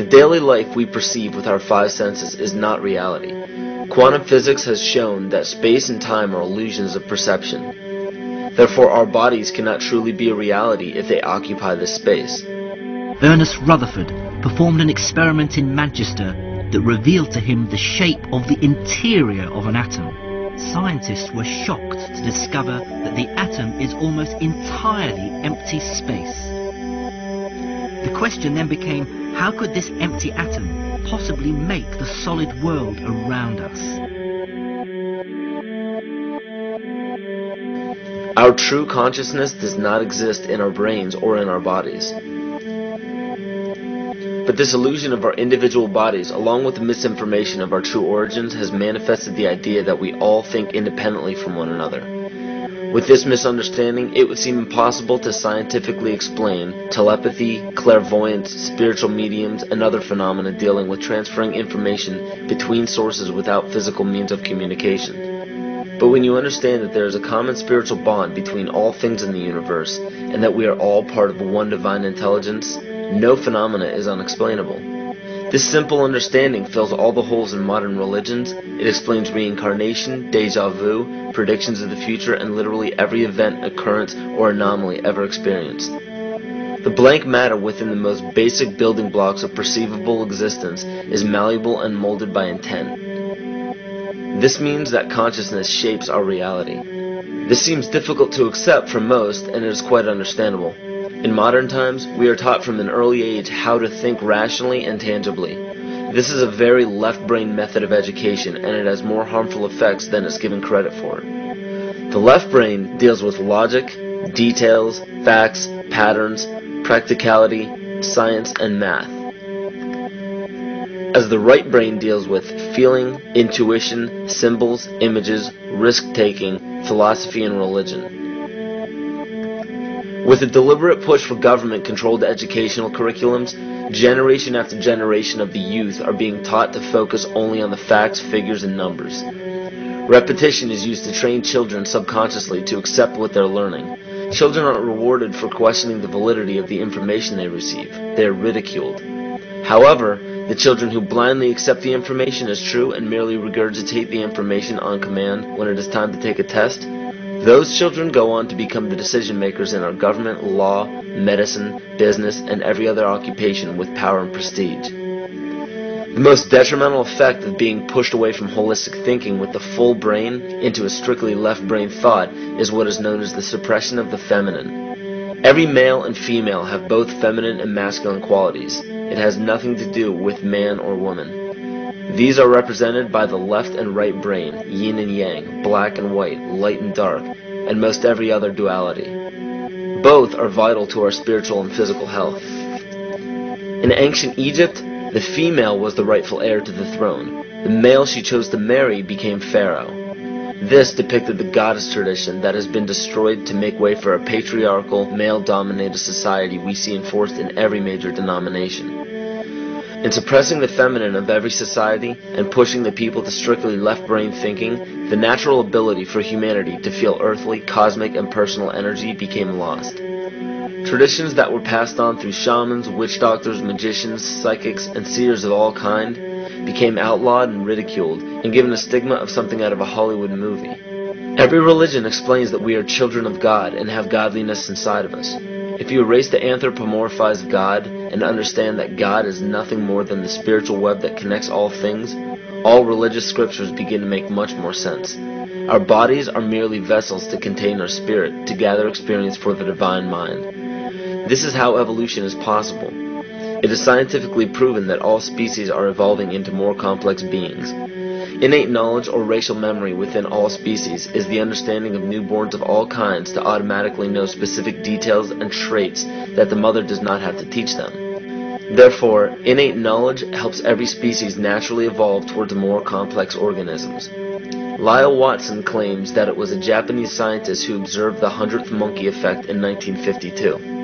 The daily life we perceive with our five senses is not reality. Quantum physics has shown that space and time are illusions of perception. Therefore, our bodies cannot truly be a reality if they occupy this space. Ernest Rutherford performed an experiment in Manchester that revealed to him the shape of the interior of an atom. Scientists were shocked to discover that the atom is almost entirely empty space. The question then became, how could this empty atom possibly make the solid world around us? Our true consciousness does not exist in our brains or in our bodies. But this illusion of our individual bodies, along with the misinformation of our true origins, has manifested the idea that we all think independently from one another. With this misunderstanding, it would seem impossible to scientifically explain telepathy, clairvoyance, spiritual mediums, and other phenomena dealing with transferring information between sources without physical means of communication. But when you understand that there is a common spiritual bond between all things in the universe, and that we are all part of one divine intelligence, no phenomena is unexplainable. This simple understanding fills all the holes in modern religions. It explains reincarnation, déjà vu, predictions of the future, and literally every event, occurrence, or anomaly ever experienced. The blank matter within the most basic building blocks of perceivable existence is malleable and molded by intent. This means that consciousness shapes our reality. This seems difficult to accept for most, and it is quite understandable. In modern times, we are taught from an early age how to think rationally and tangibly. This is a very left-brain method of education, and it has more harmful effects than it's given credit for. The left brain deals with logic, details, facts, patterns, practicality, science, and math, as the right brain deals with feeling, intuition, symbols, images, risk-taking, philosophy, and religion. With a deliberate push for government-controlled educational curriculums, generation after generation of the youth are being taught to focus only on the facts, figures, and numbers. Repetition is used to train children subconsciously to accept what they're learning. Children aren't rewarded for questioning the validity of the information they receive. They are ridiculed. However, the children who blindly accept the information as true and merely regurgitate the information on command when it is time to take a test, those children go on to become the decision makers in our government, law, medicine, business, and every other occupation with power and prestige. The most detrimental effect of being pushed away from holistic thinking with the full brain into a strictly left brain thought is what is known as the suppression of the feminine. Every male and female have both feminine and masculine qualities. It has nothing to do with man or woman. These are represented by the left and right brain, yin and yang, black and white, light and dark, and most every other duality. Both are vital to our spiritual and physical health. In ancient Egypt, the female was the rightful heir to the throne. The male she chose to marry became pharaoh. This depicted the goddess tradition that has been destroyed to make way for a patriarchal, male-dominated society we see enforced in every major denomination. In suppressing the feminine of every society and pushing the people to strictly left-brain thinking, the natural ability for humanity to feel earthly, cosmic, and personal energy became lost. Traditions that were passed on through shamans, witch doctors, magicians, psychics, and seers of all kind became outlawed and ridiculed and given a stigma of something out of a Hollywood movie. Every religion explains that we are children of God and have godliness inside of us. If you erase the anthropomorphized God and understand that God is nothing more than the spiritual web that connects all things, all religious scriptures begin to make much more sense. Our bodies are merely vessels to contain our spirit, to gather experience for the divine mind. This is how evolution is possible. It is scientifically proven that all species are evolving into more complex beings. Innate knowledge or racial memory within all species is the understanding of newborns of all kinds to automatically know specific details and traits that the mother does not have to teach them. Therefore, innate knowledge helps every species naturally evolve towards more complex organisms. Lyle Watson claims that it was a Japanese scientist who observed the 100th monkey effect in 1952.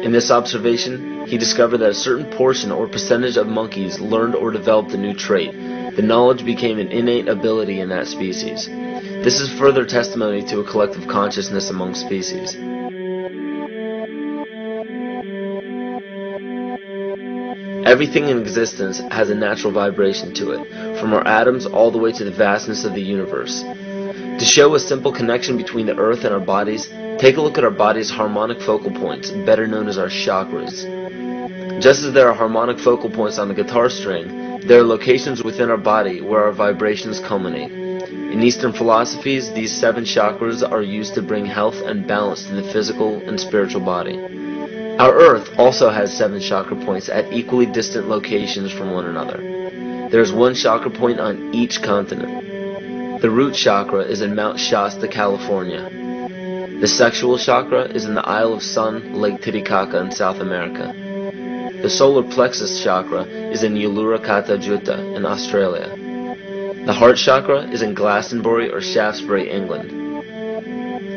In this observation, he discovered that a certain portion or percentage of monkeys learned or developed a new trait. The knowledge became an innate ability in that species. This is further testimony to a collective consciousness among species. Everything in existence has a natural vibration to it, from our atoms all the way to the vastness of the universe. To show a simple connection between the earth and our bodies, take a look at our body's harmonic focal points, better known as our chakras. Just as there are harmonic focal points on the guitar string, there are locations within our body where our vibrations culminate. In Eastern philosophies, these 7 chakras are used to bring health and balance to the physical and spiritual body. Our Earth also has 7 chakra points at equally distant locations from one another. There is 1 chakra point on each continent. The root chakra is in Mount Shasta, California. The sexual chakra is in the Isle of Sun, Lake Titicaca in South America. The solar plexus chakra is in Uluru Kata Juta in Australia. The heart chakra is in Glastonbury or Shaftesbury, England.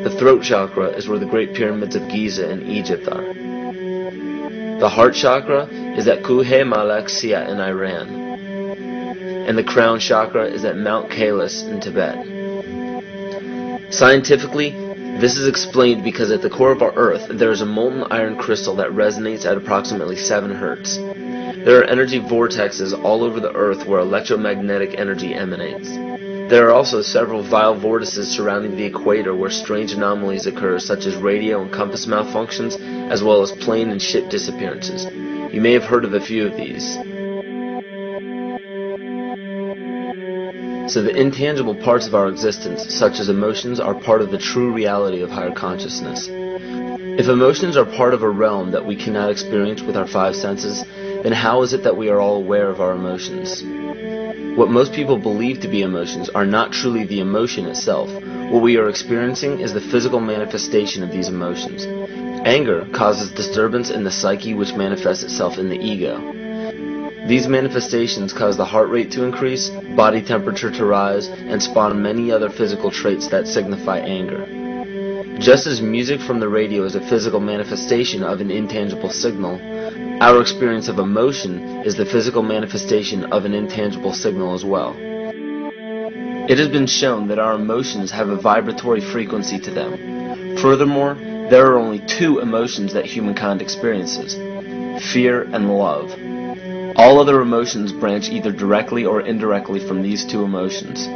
The throat chakra is where the Great Pyramids of Giza in Egypt are. The heart chakra is at Kuhe Malak Sia in Iran. And the crown chakra is at Mount Kailas in Tibet. Scientifically, this is explained because at the core of our Earth there is a molten iron crystal that resonates at approximately 7 Hertz. There are energy vortexes all over the Earth where electromagnetic energy emanates. There are also several vile vortices surrounding the equator where strange anomalies occur, such as radio and compass malfunctions, as well as plane and ship disappearances. You may have heard of a few of these. So the intangible parts of our existence, such as emotions, are part of the true reality of higher consciousness. If emotions are part of a realm that we cannot experience with our 5 senses, then how is it that we are all aware of our emotions? What most people believe to be emotions are not truly the emotion itself. What we are experiencing is the physical manifestation of these emotions. Anger causes disturbance in the psyche, which manifests itself in the ego. These manifestations cause the heart rate to increase, body temperature to rise, and spawn many other physical traits that signify anger. Just as music from the radio is a physical manifestation of an intangible signal, our experience of emotion is the physical manifestation of an intangible signal as well. It has been shown that our emotions have a vibratory frequency to them. Furthermore, there are only 2 emotions that humankind experiences: fear and love. All other emotions branch either directly or indirectly from these 2 emotions.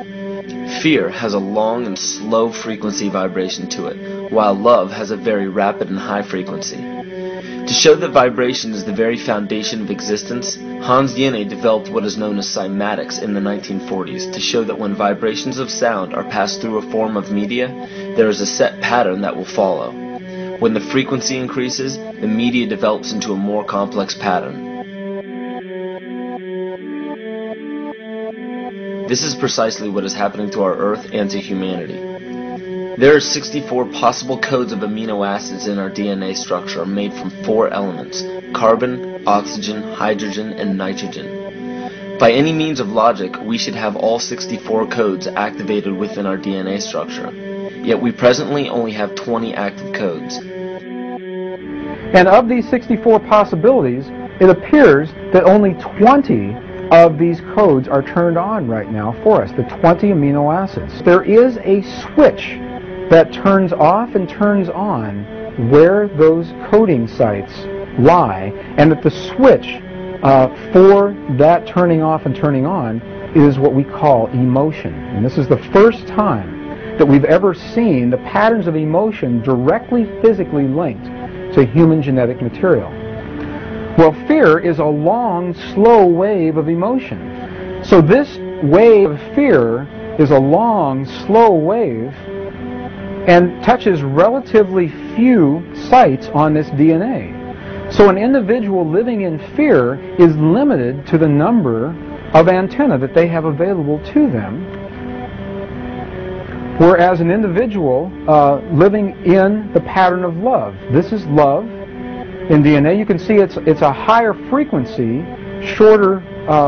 Fear has a long and slow frequency vibration to it, while love has a very rapid and high frequency. To show that vibration is the very foundation of existence, Hans Jene developed what is known as cymatics in the 1940s to show that when vibrations of sound are passed through a form of media, there is a set pattern that will follow. When the frequency increases, the media develops into a more complex pattern. This is precisely what is happening to our Earth and to humanity. There are 64 possible codes of amino acids in our DNA structure made from 4 elements: carbon, oxygen, hydrogen, and nitrogen. By any means of logic, we should have all 64 codes activated within our DNA structure. Yet we presently only have 20 active codes. And of these 64 possibilities, it appears that only 20 of these codes are turned on right now for us, the 20 amino acids. There is a switch that turns off and turns on where those coding sites lie, and that the switch for that turning off and turning on is what we call emotion. And this is the first time that we've ever seen the patterns of emotion directly physically linked to human genetic material. Well, fear is a long, slow wave of emotion. So this wave of fear is a long, slow wave and touches relatively few sites on this DNA. So an individual living in fear is limited to the number of antennae that they have available to them, whereas an individual living in the pattern of love, this is love in DNA. You can see it's a higher frequency, shorter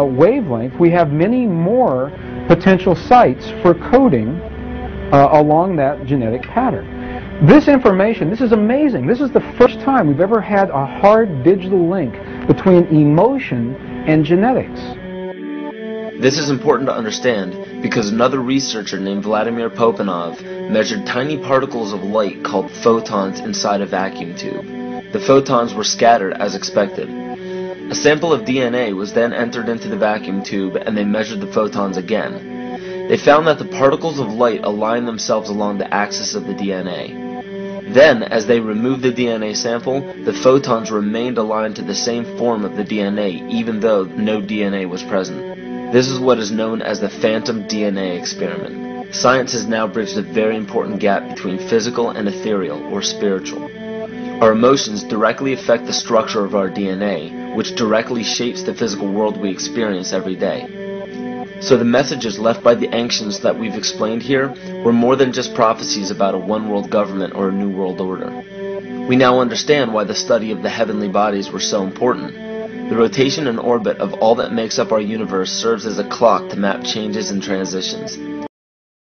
wavelength. We have many more potential sites for coding along that genetic pattern. This information, this is amazing. This is the first time we've ever had a hard digital link between emotion and genetics. This is important to understand because another researcher named Vladimir Popanov measured tiny particles of light called photons inside a vacuum tube. The photons were scattered as expected. A sample of DNA was then entered into the vacuum tube and they measured the photons again. They found that the particles of light aligned themselves along the axis of the DNA. Then, as they removed the DNA sample, the photons remained aligned to the same form of the DNA, even though no DNA was present. This is what is known as the phantom DNA experiment. Science has now bridged a very important gap between physical and ethereal, or spiritual. Our emotions directly affect the structure of our DNA, which directly shapes the physical world we experience every day. So the messages left by the ancients that we've explained here were more than just prophecies about a one-world government or a new world order. We now understand why the study of the heavenly bodies were so important. The rotation and orbit of all that makes up our universe serves as a clock to map changes and transitions.